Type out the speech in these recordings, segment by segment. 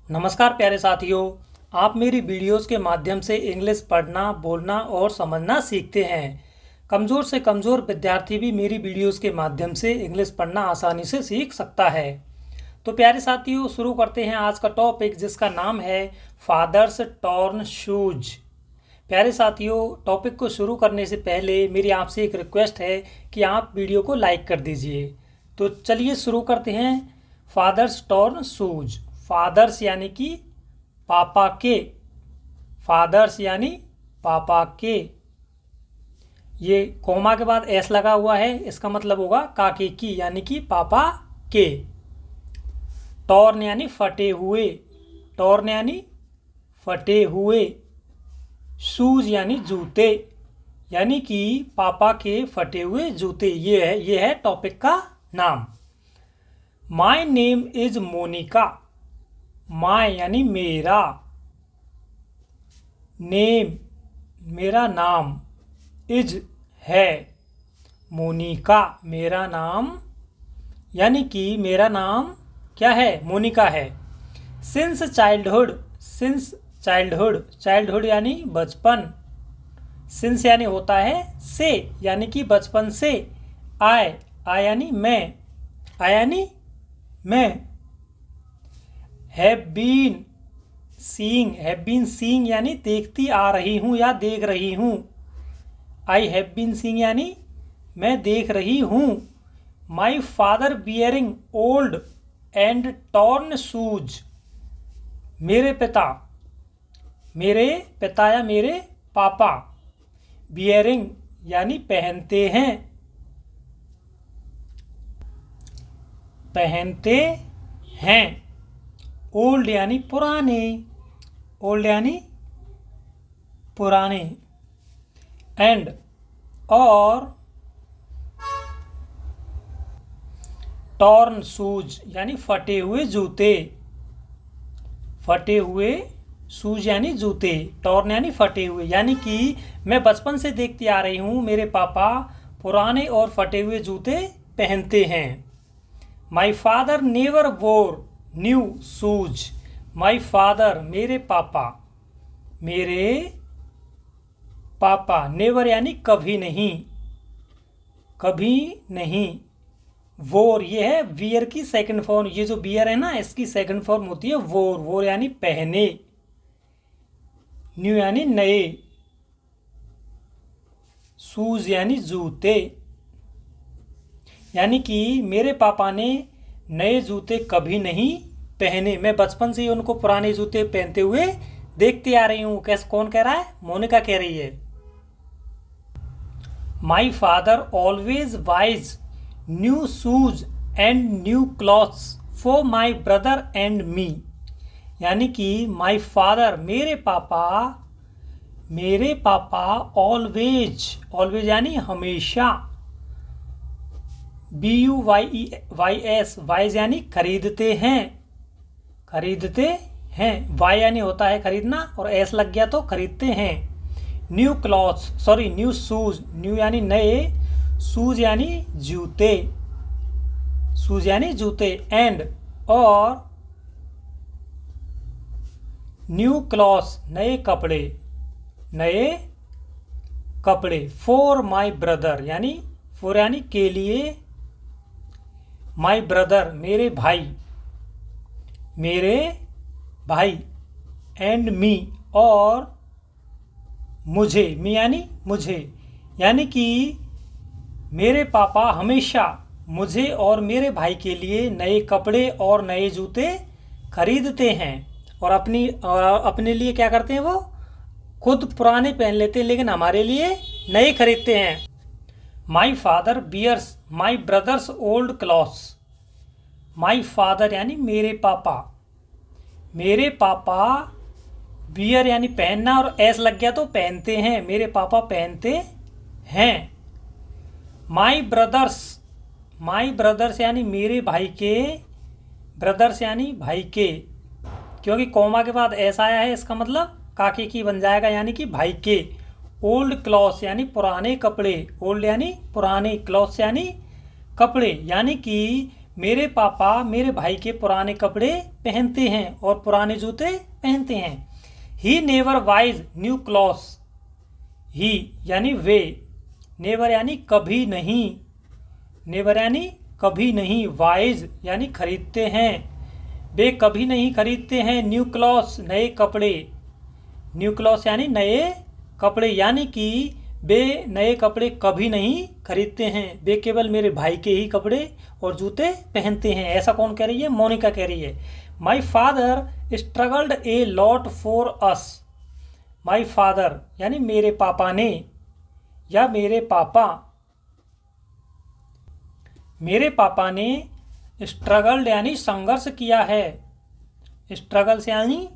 नमस्कार प्यारे साथियों। आप मेरी वीडियोस के माध्यम से इंग्लिश पढ़ना, बोलना और समझना सीखते हैं। कमज़ोर से कमज़ोर विद्यार्थी भी मेरी वीडियोस के माध्यम से इंग्लिश पढ़ना आसानी से सीख सकता है। तो प्यारे साथियों, शुरू करते हैं आज का टॉपिक, जिसका नाम है फादर्स टॉर्न शूज। प्यारे साथियों, टॉपिक को शुरू करने से पहले मेरी आपसे एक रिक्वेस्ट है कि आप वीडियो को लाइक कर दीजिए। तो चलिए शुरू करते हैं। Fathers torn shoes. फादर्स यानी कि पापा के, फादर्स यानी पापा के। ये कोमा के बाद एस लगा हुआ है, इसका मतलब होगा काके की, यानी कि पापा के। टॉर्न यानी फटे हुए, टॉर्न यानी फटे हुए। शूज यानी जूते, यानी कि पापा के फटे हुए जूते। ये है टॉपिक का नाम। My name is Monika. My यानी मेरा, नेम मेरा नाम, इज है, मोनिका मेरा नाम, यानी कि मेरा नाम क्या है? मोनिका है। Since childhood, since childhood, childhood यानी बचपन। सिंस यानी होता है से, यानी कि बचपन से। आई, आई यानी मैं, आई यानी मैं। Have been seeing, have been seeing यानी देखती आ रही हूँ या देख रही हूँ। आई हैव बीन सीइंग यानी मैं देख रही हूँ। My father bearing old and torn shoes. मेरे पिता, मेरे पिता या मेरे पापा, बियरिंग यानी पहनते हैं, पहनते हैं। ओल्ड यानी पुराने, ओल्ड यानी पुराने। एंड और टॉर्न शूज यानी फटे हुए जूते, फटे हुए शूज यानी जूते। टॉर्न यानी फटे हुए, यानी कि मैं बचपन से देखती आ रही हूँ मेरे पापा पुराने और फटे हुए जूते पहनते हैं। माई फादर नेवर वोर न्यू शूज। माई फादर मेरे पापा, मेरे पापा। नेवर यानी कभी नहीं, कभी नहीं। वोर ये है वियर की सेकंड फॉर्म। ये जो बियर है ना, इसकी सेकंड फॉर्म होती है वोर। वोर यानी पहने। न्यू यानी नए। शूज यानी जूते, यानी कि मेरे पापा ने नए जूते कभी नहीं पहने। मैं बचपन से ही उनको पुराने जूते पहनते हुए देखती आ रही हूँ। कैसे, कौन कह रहा है? मोनिका कह रही है। My father always buys new shoes and new clothes for my brother and me. यानी कि माई फादर मेरे पापा, मेरे पापा ऑलवेज, ऑलवेज यानी हमेशा। BUYES, वाइज यानी खरीदते हैं, खरीदते हैं। वाई यानी होता है खरीदना और एस लग गया तो खरीदते हैं। New clothes, sorry new shoes, new यानी नए, शूज यानी जूते, शूज यानी जूते। एंड और न्यू क्लॉथ्स नए कपड़े, नए कपड़े। फॉर माई ब्रदर यानी फॉर यानी के लिए। माई ब्रदर मेरे भाई, मेरे भाई। एंड मी और मुझे, मी यानी मुझे, यानी कि मेरे पापा हमेशा मुझे और मेरे भाई के लिए नए कपड़े और नए जूते खरीदते हैं। और अपने लिए क्या करते हैं? वो खुद पुराने पहन लेते हैं, लेकिन हमारे लिए नए खरीदते हैं। My father bears my brothers old clothes. My father यानी मेरे पापा, मेरे पापा। बियर यानी पहनना और एस लग गया तो पहनते हैं, मेरे पापा पहनते हैं। माई ब्रदर्स, माई ब्रदर्स यानी मेरे भाई के, ब्रदर्स यानी भाई के। क्योंकि कोमा के बाद एस आया है, इसका मतलब काके की बन जाएगा, यानी कि भाई के। ओल्ड क्लॉथ्स यानी पुराने कपड़े, ओल्ड यानी पुराने, क्लॉथ्स यानी कपड़े। यानी कि मेरे पापा मेरे भाई के पुराने कपड़े पहनते हैं और पुराने जूते पहनते हैं। He never buys new clothes. He यानी वे, नेवर यानी कभी नहीं, नेवर यानी कभी नहीं, वाइज यानी खरीदते हैं, वे कभी नहीं खरीदते हैं न्यू क्लॉथ्स नए कपड़े। न्यू क्लॉथ्स यानी नए कपड़े, यानी कि वे नए कपड़े कभी नहीं खरीदते हैं, वे केवल मेरे भाई के ही कपड़े और जूते पहनते हैं। ऐसा कौन कह रही है? मोनिका कह रही है। My father struggled a lot for us. My father यानी मेरे पापा ने, या मेरे पापा ने स्ट्रगल्ड यानी संघर्ष किया है, स्ट्रगल्स यानी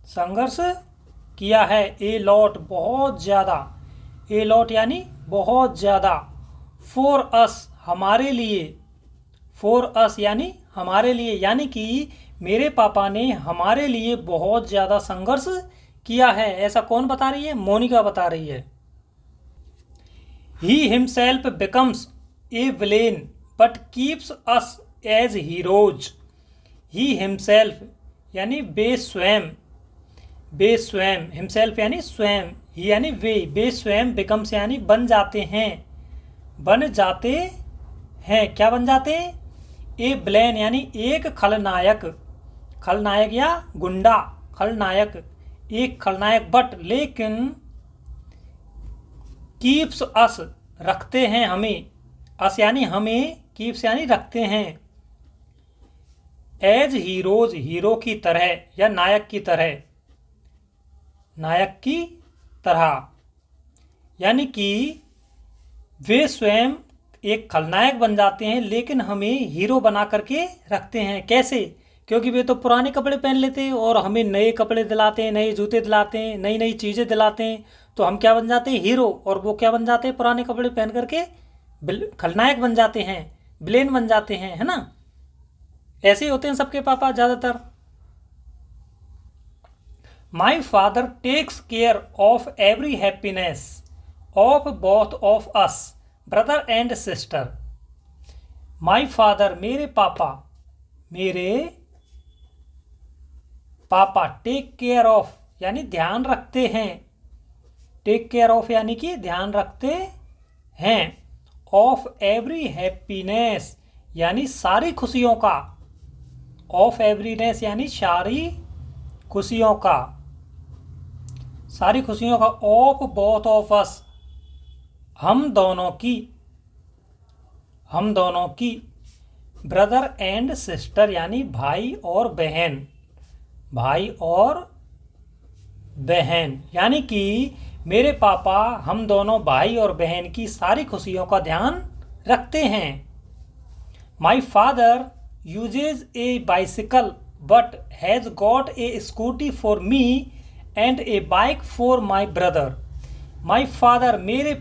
संघर्ष किया है, ए लॉट बहुत ज़्यादा, ए लॉट यानी बहुत ज़्यादा, फॉर अस हमारे लिए, फॉर अस यानी हमारे लिए, यानी कि मेरे पापा ने हमारे लिए बहुत ज़्यादा संघर्ष किया है। ऐसा कौन बता रही है? मोनिका बता रही है। He himself becomes a villain but keeps us as heroes. He himself यानी वे स्वयं, वे स्वयं, हिमसेल्फ यानी स्वयं, ही यानी वे स्वयं, बिकम्स यानी बन जाते हैं, बन जाते हैं, क्या बन जाते हैं? ए विलेन यानी एक खलनायक, खलनायक या गुंडा, खलनायक, एक खलनायक, बट लेकिन, कीप्स अस रखते हैं हमें, अस यानी हमें, कीप्स यानी रखते हैं, एज हीरोज हीरो की तरह या नायक की तरह, नायक की तरह, यानी कि वे स्वयं एक खलनायक बन जाते हैं लेकिन हमें हीरो बना करके रखते हैं। कैसे? क्योंकि वे तो पुराने कपड़े पहन लेते हैं और हमें नए कपड़े दिलाते हैं, नए जूते दिलाते हैं, नई नई चीज़ें दिलाते हैं, तो हम क्या बन जाते हैं? हीरो। और वो क्या बन जाते हैं? पुराने कपड़े पहन करके खलनायक बन जाते हैं, विलेन बन जाते हैं, है ना? ऐसे ही होते हैं सबके पापा ज़्यादातर। My father takes care of every happiness of both of us brother and sister. My father मेरे पापा टेक केयर ऑफ यानी ध्यान रखते हैं, टेक केयर ऑफ यानी कि ध्यान रखते हैं, ऑफ एवरी हैप्पीनेस यानी सारी खुशियों का, ऑफ एवरीनेस यानी सारी खुशियों का, सारी खुशियों का, ऑफ बोथ ऑफ अस हम दोनों की, ब्रदर एंड सिस्टर यानी भाई और बहन, भाई और बहन, यानी कि मेरे पापा हम दोनों भाई और बहन की सारी खुशियों का ध्यान रखते हैं। My father usage A bicycle but has got a scooty for me and A bike for my brother. My father मेरे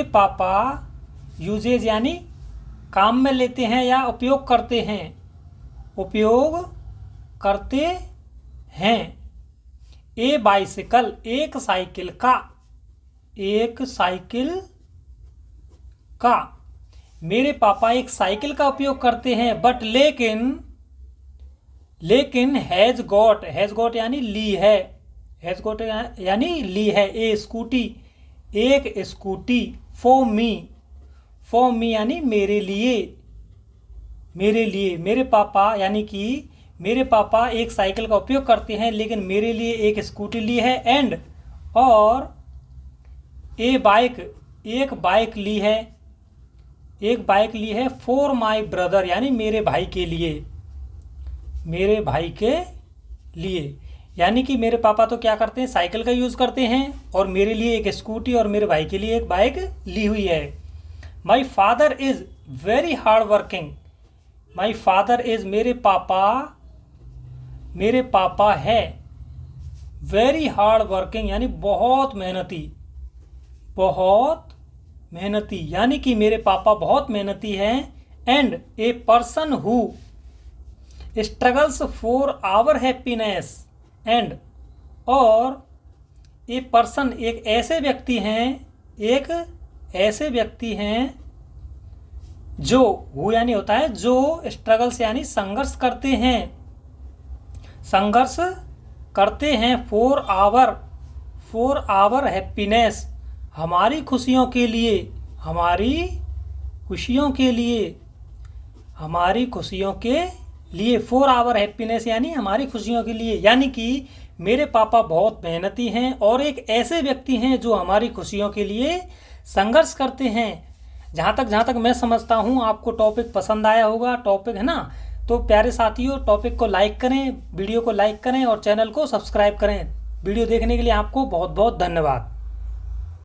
पापा यूजेज यानी काम में लेते हैं या उपयोग करते हैं, ए बाइसिकल एक साइकिल का, मेरे पापा एक साइकिल का उपयोग करते हैं, बट लेकिन हैज़ गॉट यानी ली है, हैज़ गॉट यानी ली है, ए स्कूटी एक स्कूटी, फॉर मी यानी मेरे लिए, मेरे पापा यानी कि मेरे पापा एक साइकिल का उपयोग करते हैं लेकिन मेरे लिए एक स्कूटी ली है, एंड और ए बाइक एक बाइक ली है, फॉर माई ब्रदर यानी मेरे भाई के लिए, यानी कि मेरे पापा तो क्या करते हैं? साइकिल का यूज़ करते हैं और मेरे लिए एक स्कूटी और मेरे भाई के लिए एक बाइक ली हुई है। My father is very hard working. My father is मेरे पापा है वेरी हार्ड वर्किंग यानी बहुत मेहनती, यानी कि मेरे पापा बहुत मेहनती हैं, and a person who struggles for our happiness, and और ए पर्सन एक ऐसे व्यक्ति हैं जो हु यानी होता है जो स्ट्रगल्स यानी संघर्ष करते हैं, संघर्ष करते हैं फॉर आवर हैप्पीनेस, हमारी खुशियों के लिए, हमारी खुशियों के लिए, हमारी खुशियों के लिए, फॉर आवर हैप्पीनेस यानी हमारी खुशियों के लिए। यानी कि मेरे पापा बहुत मेहनती हैं और एक ऐसे व्यक्ति हैं जो हमारी खुशियों के लिए संघर्ष करते हैं। जहाँ तक मैं समझता हूँ आपको टॉपिक पसंद आया होगा, टॉपिक है ना। तो प्यारे साथियों, टॉपिक को लाइक करें, वीडियो को लाइक करें और चैनल को सब्सक्राइब करें। वीडियो देखने के लिए आपको बहुत बहुत धन्यवाद।